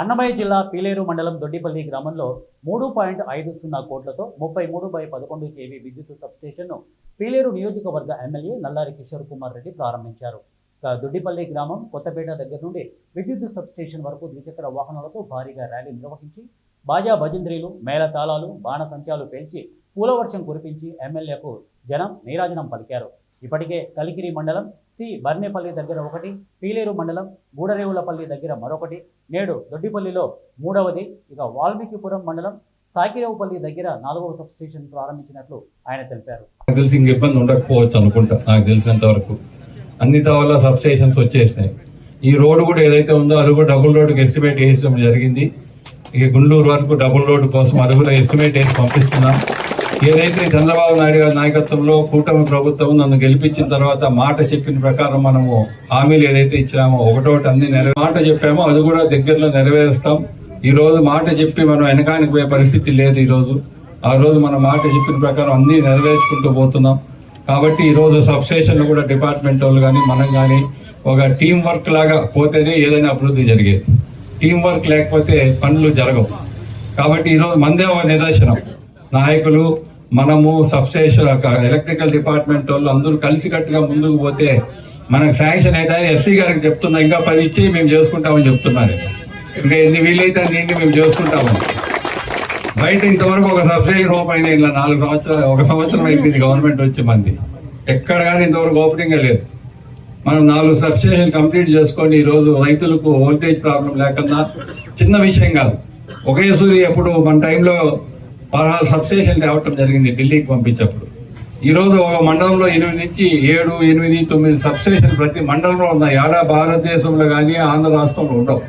అన్నమయ్య జిల్లా పీలేరు మండలం దొడ్డిపల్లి గ్రామంలో 3.50 కోట్లతో 33/11 kV విద్యుత్ సబ్స్టేషన్ను పీలేరు నియోజకవర్గ ఎమ్మెల్యే నల్లారి కిషోర్ కుమార్ రెడ్డి ప్రారంభించారు. దొడ్డిపల్లి గ్రామం కొత్తపేట దగ్గర నుండి విద్యుత్ సబ్స్టేషన్ వరకు ద్విచక్ర వాహనాలతో భారీగా ర్యాలీ నిర్వహించి బాజా భజంత్రీలు, మేళతాళాలు, బాణసంచాలు పేల్చి పూలవర్షం కురిపించి ఎమ్మెల్యేకు జనం నీరాజనం పలికారు. ఇప్పటికే కలికిరి మండలం సి బర్నేపల్లి దగ్గర ఒకటి, పీలేరు మండలం గూడరేవులపల్లి దగ్గర మరొకటి, నేడు దొడ్డిపల్లిలో మూడవది, ఇక వాల్మీకిపురం మండలం సాకిరేవుపల్లి దగ్గర 4వ సబ్స్టేషన్ ప్రారంభించినట్లు ఆయన తెలిపారు. నాకు తెలిసి ఇంక ఇబ్బంది ఉండకపోవచ్చు అనుకుంటా. నాకు తెలిసినంత వరకు అన్ని తవల సబ్స్టేషన్స్ వచ్చేసినాయి. ఈ రోడ్డు కూడా ఏదైతే ఉందో అది కూడా డబుల్ రోడ్డుకి ఎస్టిమేట్ వేయడం జరిగింది. ఇక గుంటూరు వరకు డబుల్ రోడ్డు కోసం అది కూడా ఎస్టిమేట్ వేసి పంపిస్తున్నాం. ఏదైతే చంద్రబాబు నాయుడు గారి నాయకత్వంలో కూటమి ప్రభుత్వం నన్ను గెలిపించిన తర్వాత మాట చెప్పిన ప్రకారం మనము హామీలు ఏదైతే ఇచ్చినామో ఒకటోటి అన్ని మాట చెప్పామో అది కూడా దగ్గరలో నెరవేరుస్తాం. ఈ రోజు మాట చెప్పి మనం వెనకానికి పోయే పరిస్థితి లేదు. ఆ రోజు మన మాట చెప్పిన ప్రకారం అన్ని నెరవేర్చుకుంటూ పోతున్నాం. కాబట్టి ఈ రోజు సబ్స్టేషన్లు కూడా డిపార్ట్మెంట్ వాళ్ళు కానీ మనం కానీ ఒక టీం వర్క్ లాగా పోతేనే ఏదైనా అభివృద్ధి జరిగేది. టీం వర్క్ లేకపోతే పనులు జరగవు. కాబట్టి ఈరోజు మందే ఒక నిదర్శనం. నాయకులు, మనము, సబ్స్టేషన్, ఎలక్ట్రికల్ డిపార్ట్మెంట్ వాళ్ళు అందరూ కలిసికట్టుగా ముందుకు పోతే మనకు శాంక్షన్ అయితే ఎస్సీ గారికి చెప్తున్నా ఇంకా 10 ఇచ్చి మేము చేసుకుంటామని చెప్తున్నారు. ఇంకా ఎన్ని వీలైతే అన్ని మేము చేసుకుంటామని. బయట ఇంతవరకు ఒక సబ్సిడీ రూపాయి ఇలా 4 సంవత్సరాలు, 1 సంవత్సరం అయింది గవర్నమెంట్ వచ్చి మంది ఎక్కడ కానీ ఇంతవరకు ఓపెనింగ్ లేదు. మనం 4 సబ్స్టేషన్ కంప్లీట్ చేసుకొని ఈరోజు రైతులకు వోల్టేజ్ ప్రాబ్లం లేకుండా చిన్న విషయం కాదు. ఒకేసారి ఎప్పుడు మన టైంలో 16 సబ్స్టేషన్ తేవటం జరిగింది ఢిల్లీకి పంపించేప్పుడు. ఈరోజు ఒక మండలంలో 8 నుంచి 7, 8, 9 సబ్స్టేషన్ ప్రతి మండలంలో ఉన్నాయి. భారతదేశంలో కానీ ఆంధ్ర రాష్ట్రంలో ఉండవు.